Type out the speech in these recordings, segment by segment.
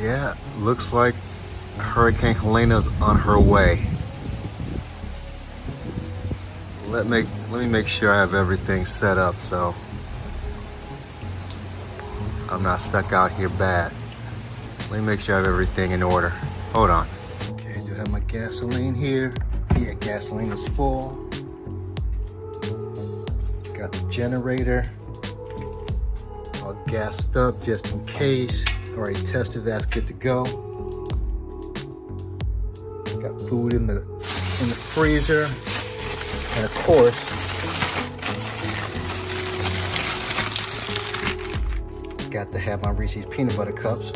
Yeah, looks like Hurricane Helena's on her way. Let me make sure I have everything set up so I'm not stuck out here bad. Let me make sure I have everything in order. Hold on. Okay, do have my gasoline here. Yeah, gasoline is full. Got the generator all gassed up just in case. Already tested, that's good to go. Got food in the freezer. And of course, got to have my Reese's peanut butter cups.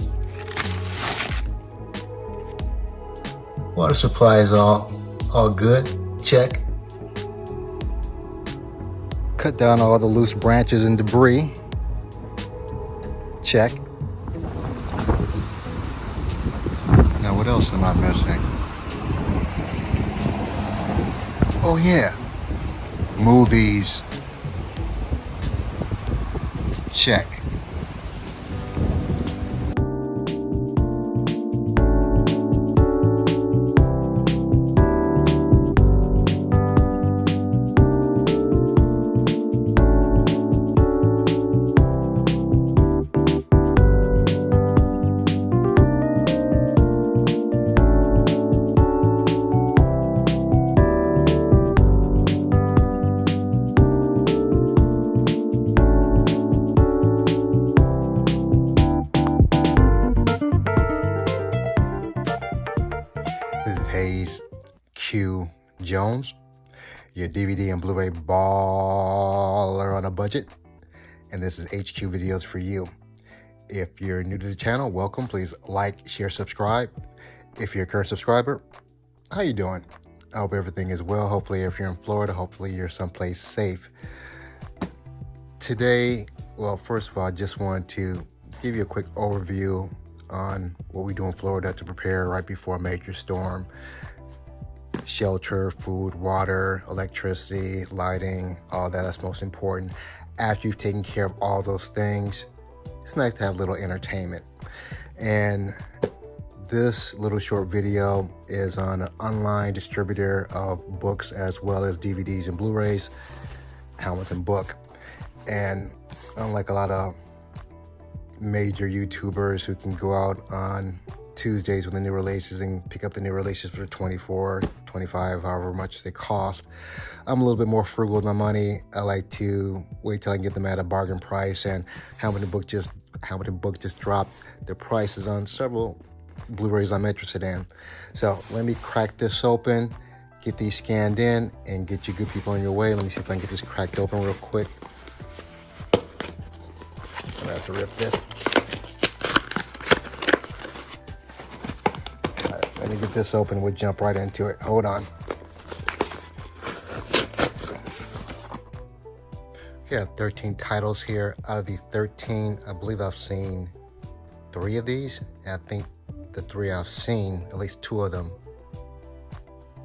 Water supply is all good. Check. Cut down all the loose branches and debris. Check. Now what else am I missing? Oh yeah. Movies. Check. Q Jones, your DVD and Blu-ray baller on a budget, and this is HQ Videos for you. If you're new to the channel, welcome. Please like, share, subscribe. If you're a current subscriber, how you doing? I hope everything is well. Hopefully, if you're in Florida, hopefully you're someplace safe. Today, well, first of all, I just wanted to give you a quick overview on what we do in Florida to prepare right before a major storm. Shelter, food, water, electricity, lighting, all that's most important. After you've taken care of all those things, it's nice to have a little entertainment. And this little short video is on an online distributor of books as well as DVDs and Blu-rays, Hamilton Book. And unlike a lot of major YouTubers who can go out on Tuesdays with the new releases and pick up the new releases for $24, $25, however much they cost, I'm a little bit more frugal with my money. I like to wait till I can get them at a bargain price, and Hamilton Book just dropped their prices on several Blu-rays I'm interested in. So let me crack this open, get these scanned in, and get you good people on your way. Let me see if I can get this cracked open real quick. I'm gonna have to rip this. Let me get this open. We'll jump right into it. Hold on. Okay, I have 13 titles here. Out of these 13, I believe I've seen 3 of these. And I think the 3 I've seen, at least 2 of them,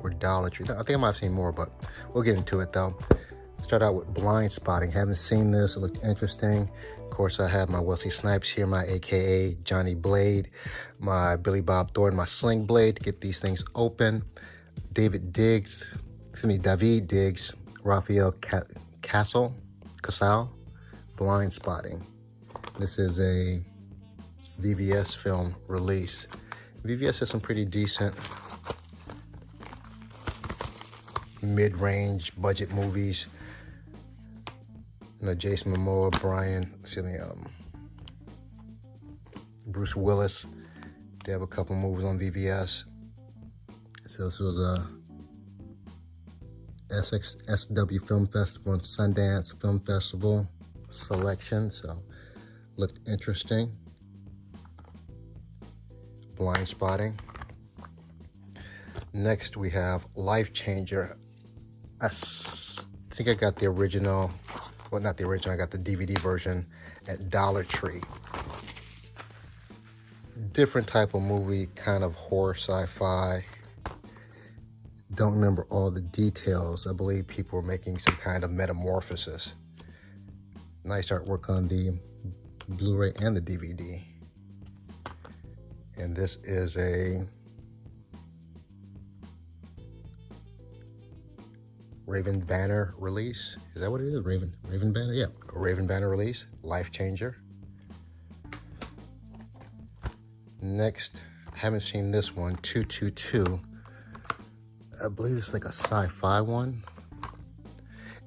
were Dollar Tree. I think I might have seen more, but we'll get into it though. Start out with Blind Spotting. Haven't seen this. It looked interesting. Of course, I have my Wesley Snipes here, my AKA Johnny Blade, my Billy Bob Thornton, my Sling Blade to get these things open. David Diggs, Raphael Casal, Blind Spotting. This is a VVS film release. VVS has some pretty decent mid-range budget movies. You know, Jason Momoa, Bruce Willis. They have a couple movies on VVS. So this was a SW Film Festival and Sundance Film Festival selection. So looked interesting. Blind Spotting. Next we have Life Changer. I think I got the original. Well, not the original, I got the DVD version at Dollar Tree. Different type of movie, kind of horror sci-fi. Don't remember all the details. I believe people were making some kind of metamorphosis. Nice artwork on the Blu-ray and the DVD. And this is a Raven Banner release. Is that what it is? Raven Banner? Yeah, a Raven Banner release. Life changer. Next, I haven't seen this one, 222. I believe it's like a sci-fi one.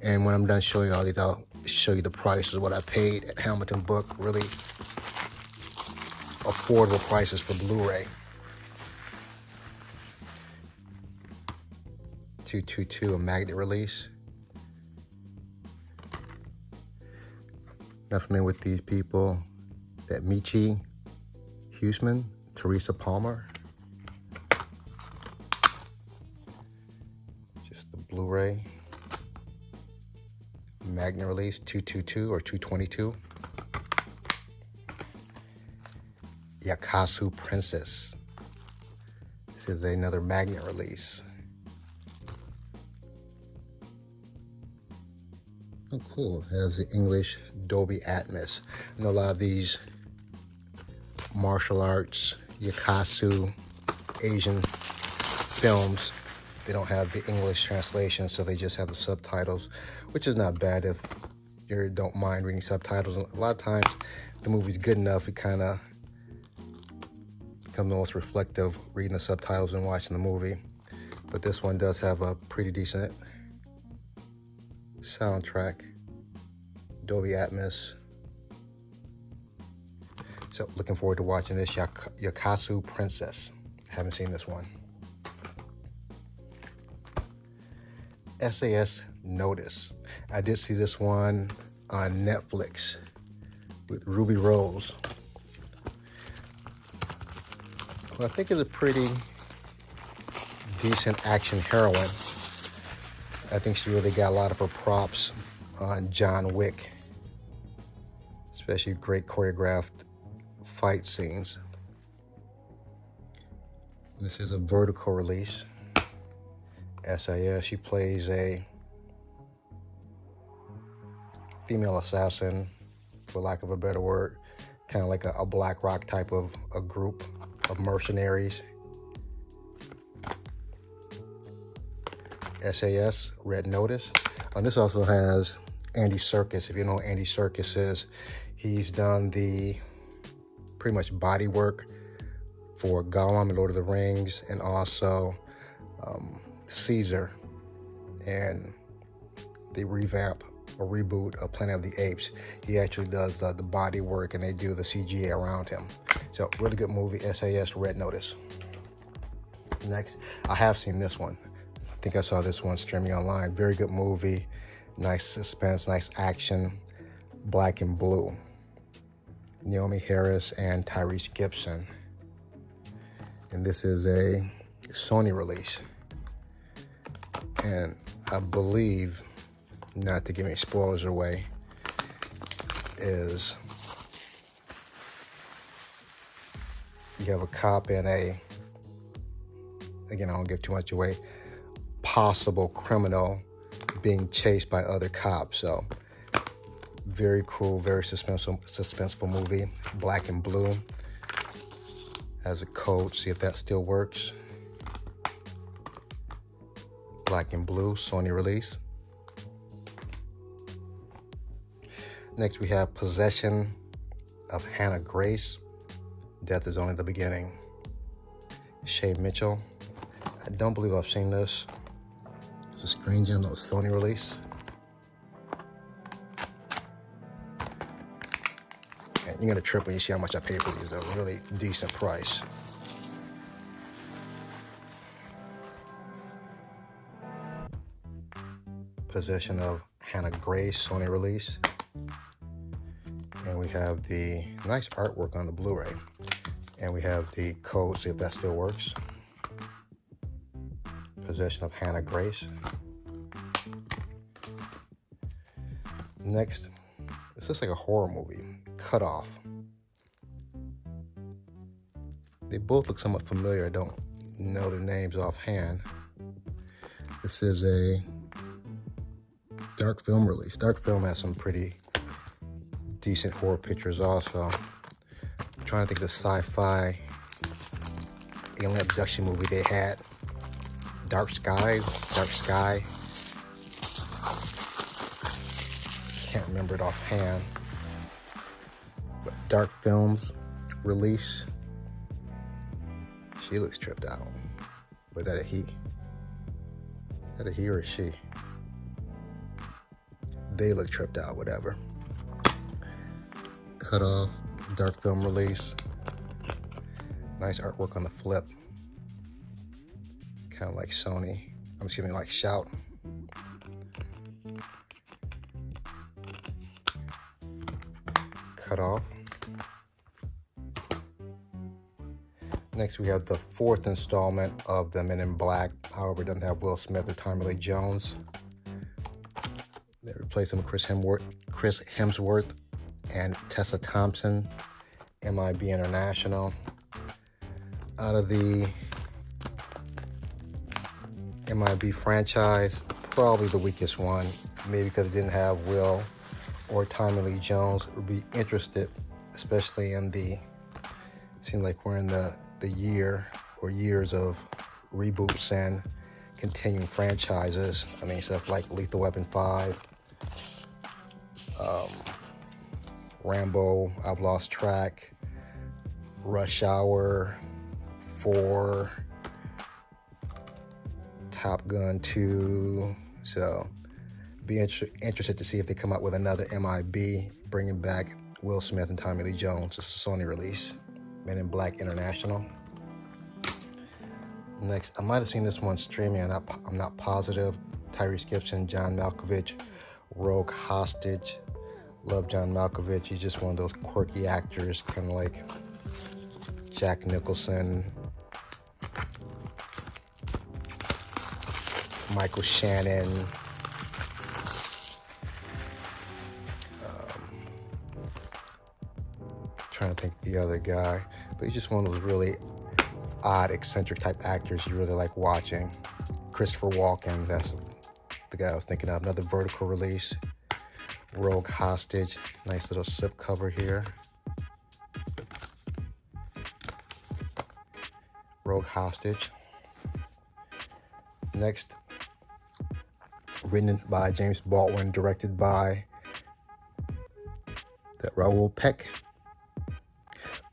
And when I'm done showing all these, I'll show you the prices of what I paid at Hamilton Book. Really affordable prices for Blu-ray. 222, a magnet release. Not familiar with these people. That Michi Huseman, Teresa Palmer. Just the Blu-ray. Magnet release, 222 or 222. Yakasu Princess. This is another magnet release. Oh, cool. It has the English Dolby Atmos. I know a lot of these martial arts, Yakasu, Asian films, they don't have the English translation, so they just have the subtitles, which is not bad if you don't mind reading subtitles. A lot of times, the movie's good enough, it kind of becomes almost reflective reading the subtitles and watching the movie. But this one does have a pretty decent soundtrack, Dolby Atmos. So looking forward to watching this Yakasu Princess. Haven't seen this one. SAS Notice. I did see this one on Netflix with Ruby Rose. Well, I think it's a pretty decent action heroine. I think she really got a lot of her props on John Wick, especially great choreographed fight scenes. This is a vertical release. SAS, she plays a female assassin, for lack of a better word, kind of like a Black Rock type of a group of mercenaries. SAS, Red Notice. And this also has Andy Serkis. If you know who Andy Serkis is, he's done the pretty much body work for Gollum and Lord of the Rings, and also Caesar and the revamp or reboot of Planet of the Apes. He actually does the body work, and they do the CGI around him. So really good movie, SAS, Red Notice. Next, I have seen this one. I think I saw this one streaming online. Very good movie, nice suspense, nice action, Black and Blue. Naomi Harris and Tyrese Gibson. And this is a Sony release. And I believe, not to give any spoilers away, is you have a cop and a, again, I won't give too much away, possible criminal being chased by other cops. So very cool, very suspenseful movie. Black and Blue. Has a code, see if that still works. Black and Blue, Sony release. Next we have Possession of Hannah Grace. Death is Only the Beginning. Shay Mitchell. I don't believe I've seen this. It's a Screen Gem, no Sony release. And you're gonna trip when you see how much I paid for these. They're a really decent price. Possession of Hannah Grace, Sony release. And we have the nice artwork on the Blu-ray. And we have the code, see if that still works. Possession of Hannah Grace. Next, this looks like a horror movie, Cut Off. They both look somewhat familiar. I don't know their names offhand. This is a dark film release. Dark film has some pretty decent horror pictures also. I'm trying to think of the sci-fi alien abduction movie they had. Dark Sky. Can't remember it offhand. But Dark Films release. She looks tripped out. Was that a he? Is that a he or a she? They look tripped out, whatever. Cut off, dark film release. Nice artwork on the flip. Kind of like Sony. I'm assuming like Shout. Cut off. Next, we have the 4th installment of the Men in Black. However, it doesn't have Will Smith or Tommy Lee Jones. They replaced him with Chris Hemsworth and Tessa Thompson, MIB International. Out of the MIB franchise, probably the weakest one, maybe because it didn't have Will or Tommy Lee Jones. Would be interested, especially in the, seems like we're in the year or years of reboots and continuing franchises. I mean, stuff like Lethal Weapon 5, Rambo, I've lost track, Rush Hour 4, Top Gun 2. So be interested to see if they come out with another MIB, bringing back Will Smith and Tommy Lee Jones. It's a Sony release. Men in Black International. Next, I might have seen this one streaming, I'm not positive. Tyrese Gibson, John Malkovich, Rogue Hostage. Love John Malkovich. He's just one of those quirky actors, kind of like Jack Nicholson, Michael Shannon, trying to think of the other guy, but he's just one of those really odd, eccentric type actors you really like watching. Christopher Walken, that's the guy I was thinking of. Another vertical release. Rogue Hostage, nice little slip cover here. Rogue Hostage. Next, written by James Baldwin, directed by Raoul Peck,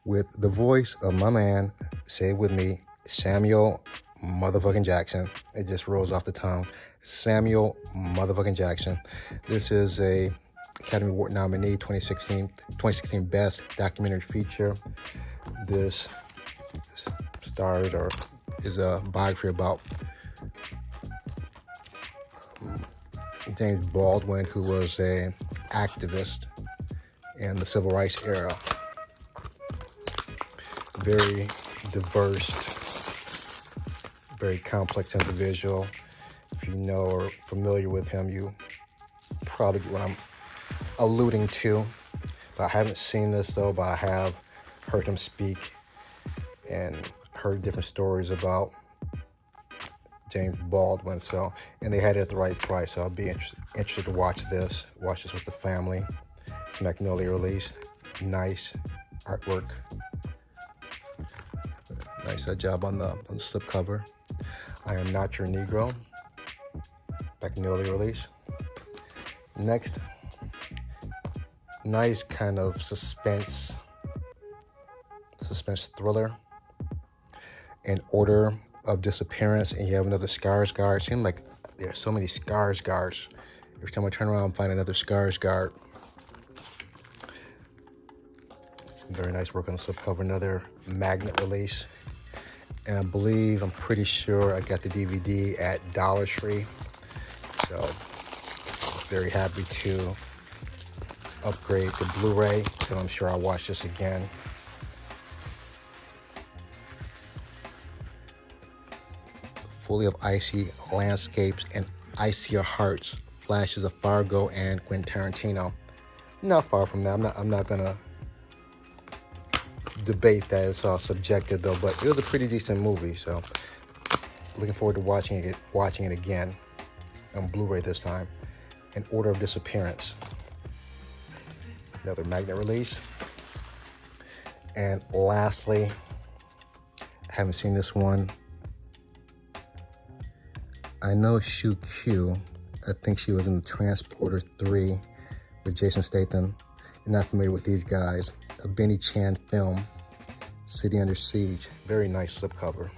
with the voice of my man, say it with me, Samuel motherfucking Jackson. It just rolls off the tongue. Samuel motherfucking Jackson. This is a Academy Award nominee, 2016 Best Documentary Feature. This starred or is a biography about James Baldwin, who was an activist in the Civil Rights era. Very diverse, very complex individual. If you know or familiar with him, you probably get what I'm alluding to. But I haven't seen this though, but I have heard him speak and heard different stories about James Baldwin. So, and they had it at the right price. So I'll be interested to watch this with the family. It's a Magnolia release. Nice artwork. Nice job on the slip cover. I Am Not Your Negro. Magnolia release. Next, nice kind of suspense thriller. An Order of Disappearance, and you have another Skarsgård. It seems like there are so many Skarsgårds. Every time I turn around, I find another Skarsgård. Very nice work on the slipcover. Another magnet release. And I believe, I'm pretty sure I got the DVD at Dollar Tree. So, very happy to upgrade to Blu Ray. So I'm sure I'll watch this again. Fully of icy landscapes and icier hearts. Flashes of Fargo and Quentin Tarantino. Not far from that. I'm not gonna debate that. It's all subjective though, but it was a pretty decent movie. So looking forward to watching it again on Blu-ray this time. An Order of Disappearance. Another magnet release. And lastly, Haven't seen this one. I know Shu Q. I think she was in Transporter 3 with Jason Statham. You're not familiar with these guys. A Benny Chan film, City Under Siege. Very nice slipcover.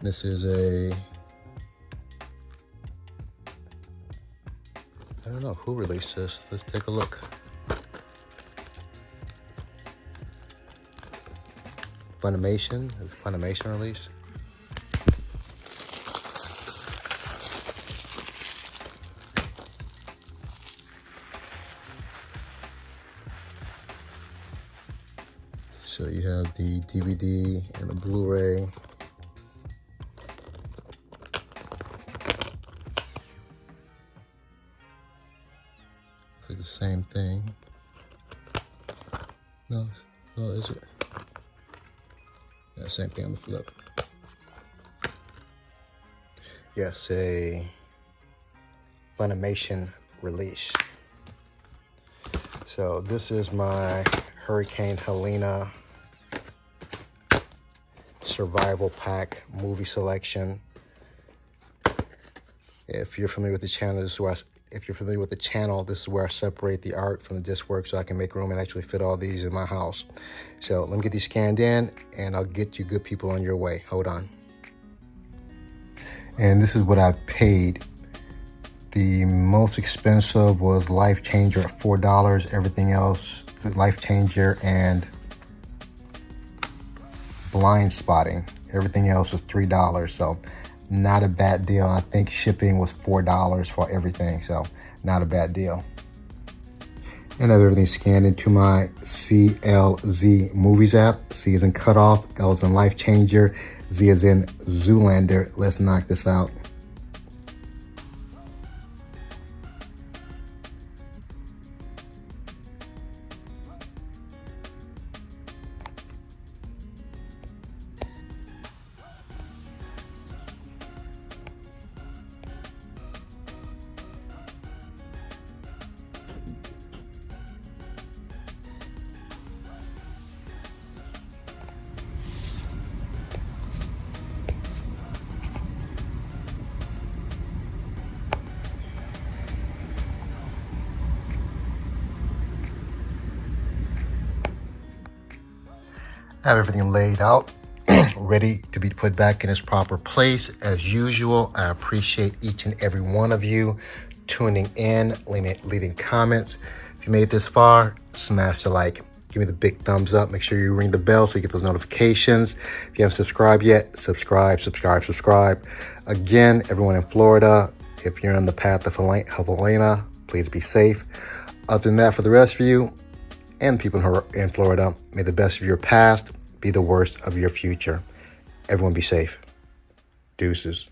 This is a, I don't know who released this. Let's take a look. Funimation, is Funimation release? So you have the DVD and the Blu-ray. It's like the same thing. No, is it? Yeah, same thing on the flip. Yes, a Funimation release. So this is my Hurricane Helena Survival Pack movie selection. If you're familiar with the channel, this is where this is where I separate the art from the disc work so I can make room and actually fit all these in my house. So let me get these scanned in and I'll get you good people on your way. Hold on. And this is what I paid. The most expensive was Life Changer at $4. Everything else, Life Changer and Blind Spotting, everything else was $3. So not a bad deal. I think shipping was $4 for everything, so not a bad deal. And I have everything scanned into my CLZ Movies app. C is in Cutoff, L is in Life Changer, Z is in Zoolander. Let's knock this out. I have everything laid out, ready to be put back in its proper place. As usual, I appreciate each and every one of you tuning in, leaving comments. If you made this far, smash the like. Give me the big thumbs up. Make sure you ring the bell so you get those notifications. If you haven't subscribed yet, subscribe. Again, everyone in Florida, if you're on the path of Helena, please be safe. Other than that, for the rest of you and people who are in Florida, may the best of your past be the worst of your future. Everyone be safe. Deuces.